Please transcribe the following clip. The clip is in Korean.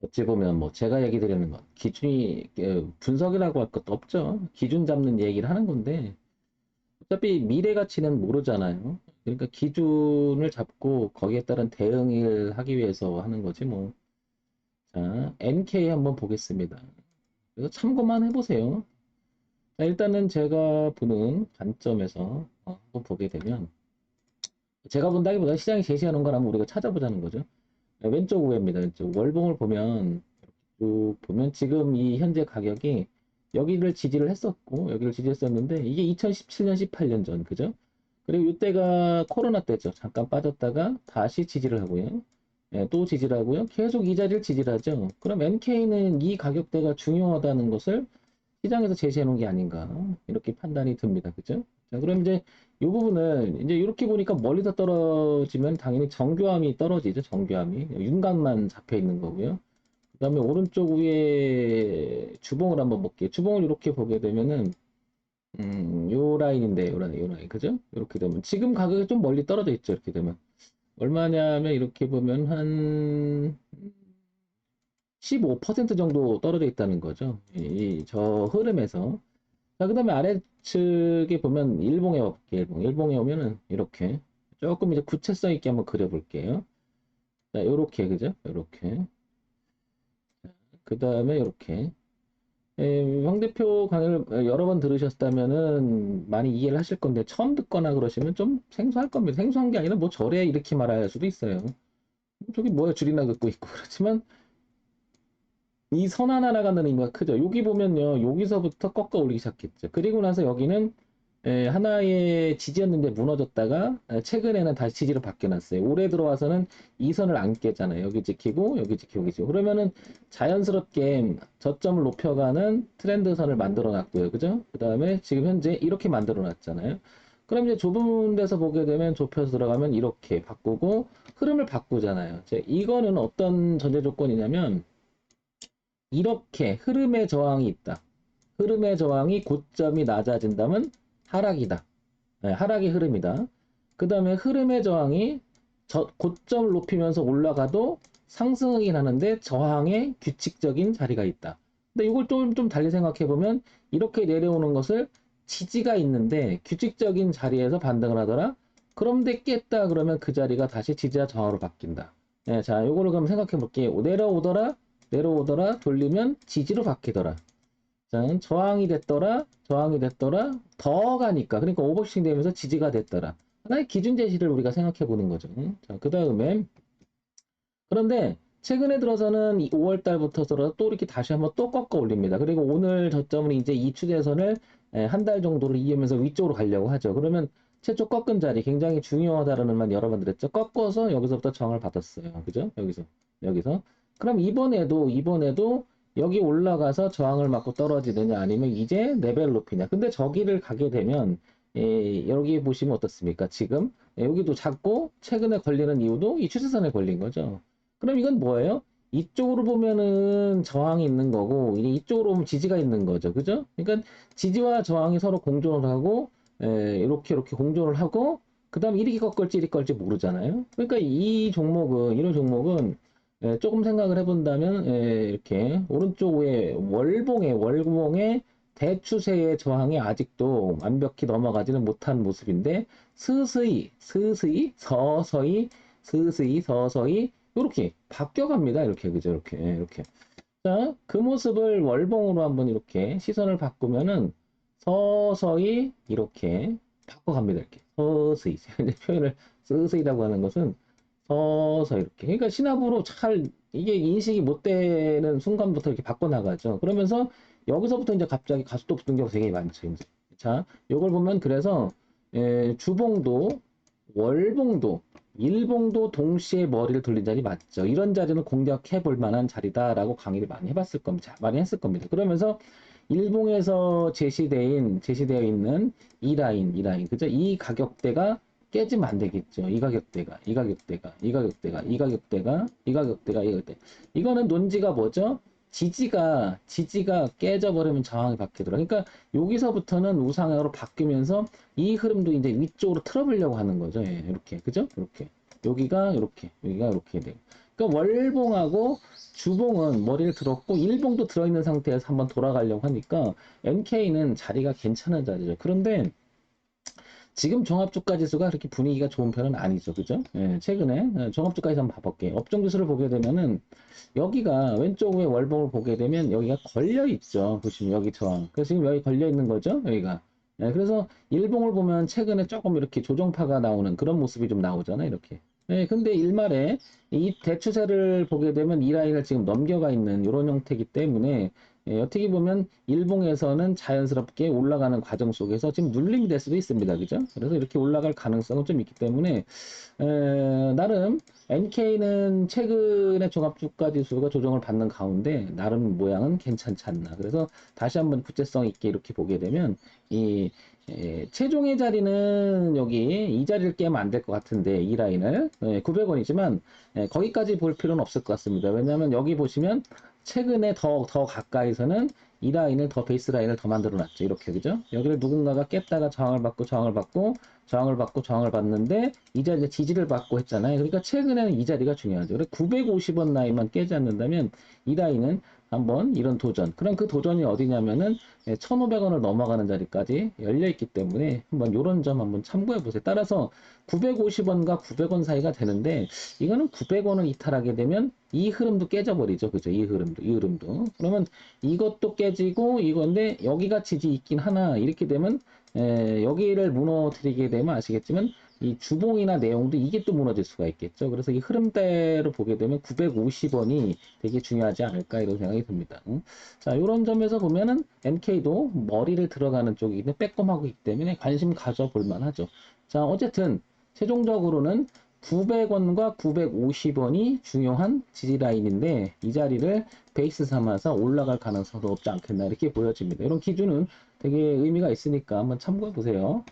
어찌 보면 뭐 제가 얘기 드리는 건 기준이 분석이라고 할 것도 없죠. 기준 잡는 얘기를 하는 건데 어차피 미래 가치는 모르잖아요. 그러니까 기준을 잡고 거기에 따른 대응을 하기 위해서 하는 거지 뭐. 자, NK 한번 보겠습니다. 그래서 참고만 해보세요. 자, 일단은 제가 보는 관점에서 한번 보게 되면 제가 본다기보다 시장이 제시하는 걸 한번 우리가 찾아보자는 거죠. 왼쪽 우회입니다. 왼쪽 월봉을 보면 쭉 보면 지금 이 현재 가격이 여기를 지지를 했었고 여기를 지지했었는데 이게 2017년 18년 전 그죠? 그리고 이때가 코로나 때죠. 잠깐 빠졌다가 다시 지지를 하고요. 예, 또 지지를 하고요. 계속 이 자리를 지지를 하죠. 그럼 NK는 이 가격대가 중요하다는 것을 시장에서 제시해 놓은 게 아닌가 이렇게 판단이 듭니다. 그죠? 자, 그럼 이제 이 부분을 이제 이렇게 보니까 멀리서 떨어지면 당연히 정교함이 떨어지죠. 정교함이 윤곽만 잡혀 있는 거고요. 그 다음에 오른쪽 위에 주봉을 한번 볼게요. 주봉을 이렇게 보게 되면은 요 라인인데 요 라인 그죠? 이렇게 되면 지금 가격이 좀 멀리 떨어져 있죠. 이렇게 되면 얼마냐면 이렇게 보면 한 15% 정도 떨어져 있다는 거죠. 저 흐름에서. 자, 그 다음에 아래측에 보면 일봉에 볼게요. 일봉에 오면은 이렇게 조금 이제 구체성 있게 한번 그려볼게요. 자, 요렇게 그죠? 요렇게. 그 다음에 요렇게. 황 대표 강의를 여러 번 들으셨다면은 많이 이해를 하실 건데 처음 듣거나 그러시면 좀 생소할 겁니다. 생소한 게 아니라 뭐 저래 이렇게 말할 수도 있어요. 저기 뭐야 줄이나 긋고 있고 그렇지만 이 선 하나 나가는 의미가 크죠. 여기 보면요. 여기서부터 꺾어 올리기 시작했죠. 그리고 나서 여기는 하나의 지지였는데 무너졌다가 최근에는 다시 지지로 바뀌어놨어요. 올해 들어와서는 이 선을 안 깨잖아요. 여기 지키고 여기 지키고 여기 지키고. 그러면은 자연스럽게 저점을 높여가는 트렌드 선을 만들어 놨고요. 그죠? 그 다음에 지금 현재 이렇게 만들어 놨잖아요. 그럼 이제 좁은 데서 보게 되면 좁혀서 들어가면 이렇게 바꾸고 흐름을 바꾸잖아요. 이거는 어떤 전제 조건이냐면 이렇게 흐름의 저항이 있다. 흐름의 저항이 고점이 낮아진다면 하락이다. 네, 하락의 흐름이다. 그 다음에 흐름의 저항이 고점을 높이면서 올라가도 상승이긴 하는데 저항의 규칙적인 자리가 있다. 근데 이걸 좀 달리 생각해 보면 이렇게 내려오는 것을 지지가 있는데 규칙적인 자리에서 반등을 하더라. 그런데 깼다 그러면 그 자리가 다시 지지와 저항으로 바뀐다. 네, 자, 이거를 그럼 생각해 볼게요. 내려오더라, 돌리면 지지로 바뀌더라. 자, 저항이 됐더라, 더 가니까, 그러니까 오버슈팅 되면서 지지가 됐더라. 하나의 기준 제시를 우리가 생각해 보는 거죠. 자, 그 다음에, 그런데 최근에 들어서는 5월 달부터서 또 이렇게 다시 한번 또 꺾어 올립니다. 그리고 오늘 저점은 이제 이 추세선을 한 달 정도를 이으면서 위쪽으로 가려고 하죠. 그러면 최초 꺾은 자리 굉장히 중요하다라는 말 여러 번 드렸죠. 꺾어서 여기서부터 저항을 받았어요. 그죠? 여기서. 그럼 이번에도 여기 올라가서 저항을 맞고 떨어지느냐 아니면 이제 레벨 높이냐. 근데 저기를 가게 되면 여기 보시면 어떻습니까? 지금 여기도 작고 최근에 걸리는 이유도 이 추세선에 걸린 거죠. 그럼 이건 뭐예요? 이쪽으로 보면은 저항이 있는 거고 이제 이쪽으로 보면 지지가 있는 거죠. 그죠? 그러니까 지지와 저항이 서로 공존을 하고 이렇게 공존을 하고 그다음 이렇게 꺾을지 이렇게 꺾을지 모르잖아요. 그러니까 이런 종목은 조금 생각을 해본다면 이렇게 오른쪽 위에 월봉의 대추세의 저항이 아직도 완벽히 넘어가지는 못한 모습인데 서서히 이렇게 바뀌어갑니다. 이렇게 그죠? 이렇게. 자, 그 모습을 월봉으로 한번 이렇게 시선을 바꾸면은 서서히 이렇게 바꿔갑니다. 이렇게 서서히 표현을 서서히라고 하는 것은 서서히 이렇게. 그러니까 시나브로 잘 이게 인식이 못 되는 순간부터 이렇게 바꿔나가죠. 그러면서 여기서부터 이제 갑자기 가속도 붙는 경우가 되게 많죠. 이제. 자, 요걸 보면 그래서 주봉도 월봉도 일봉도 동시에 머리를 돌린 자리 맞죠. 이런 자리는 공략해 볼 만한 자리다라고 강의를 많이 해봤을 겁니다. 많이 했을 겁니다. 그러면서 일봉에서 제시되어 있는 이 라인, 그죠? 이 가격대가 깨지면 안 되겠죠. 이 가격대. 이거는 논지가 뭐죠? 지지가 깨져버리면 저항이 바뀌더라. 그러니까 여기서부터는 우상향으로 바뀌면서 이 흐름도 이제 위쪽으로 틀어보려고 하는 거죠. 이렇게. 그죠? 이렇게. 여기가 이렇게 돼요. 그러니까 월봉하고 주봉은 머리를 들었고 일봉도 들어있는 상태에서 한번 돌아가려고 하니까 NK는 자리가 괜찮은 자리죠. 그런데 지금 종합주가지수가 그렇게 분위기가 좋은 편은 아니죠. 그죠? 예, 최근에 종합주가에서 한번 봐볼게요. 업종지수를 보게 되면은 여기가 왼쪽 위에 월봉을 보게 되면 여기가 걸려 있죠. 보시면 여기 저항. 그래서 지금 여기 걸려 있는 거죠. 여기가. 예, 그래서 일봉을 보면 최근에 조금 이렇게 조정파가 나오는 그런 모습이 좀 나오잖아요. 이렇게. 예, 근데 일말에 이 대추세를 보게 되면 이 라인을 지금 넘겨가 있는 이런 형태이기 때문에 예, 어떻게 보면 일봉에서는 자연스럽게 올라가는 과정 속에서 지금 눌림이 될 수도 있습니다. 그죠? 그래서 이렇게 올라갈 가능성은 좀 있기 때문에 나름 NK는 최근에 종합주가 지수가 조정을 받는 가운데 나름 모양은 괜찮지 않나. 그래서 다시 한번 구체성 있게 이렇게 보게 되면 이 최종의 자리는 여기 이 자리를 깨면 안 될 것 같은데 이 라인을 900원이지만 거기까지 볼 필요는 없을 것 같습니다. 왜냐하면 여기 보시면 최근에 더 가까이서는 이 라인을 더 베이스 라인을 더 만들어 놨죠. 이렇게 그죠? 여기를 누군가가 깼다가 저항을 받고 저항을 받고 저항을 받고 저항을 받는데 이 자리에 지지를 받고 했잖아요. 그러니까 최근에는 이 자리가 중요하죠. 그래서 950원 라인만 깨지 않는다면 이 라인은 한번 이런 도전. 그럼 그 도전이 어디냐면은 1,500원을 넘어가는 자리까지 열려 있기 때문에 한번 이런 점 한번 참고해 보세요. 따라서 950원과 900원 사이가 되는데 이거는 900원을 이탈하게 되면 이 흐름도 깨져버리죠. 그죠? 이 흐름도. 그러면 이것도 깨지고 이건데 여기가 지지 있긴 하나 이렇게 되면 여기를 무너뜨리게 되면 아시겠지만 이 주봉이나 내용도 이게 또 무너질 수가 있겠죠. 그래서 이 흐름대로 보게 되면 950원이 되게 중요하지 않을까 이런 생각이 듭니다. 자, 이런 점에서 보면은 NK도 머리를 들어가는 쪽이 있는데 빼꼼하고 있기 때문에 관심 가져볼 만하죠. 자, 어쨌든 최종적으로는 900원과 950원이 중요한 지지라인인데 이 자리를 베이스 삼아서 올라갈 가능성도 없지 않겠나 이렇게 보여집니다. 이런 기준은 되게 의미가 있으니까 한번 참고해 보세요.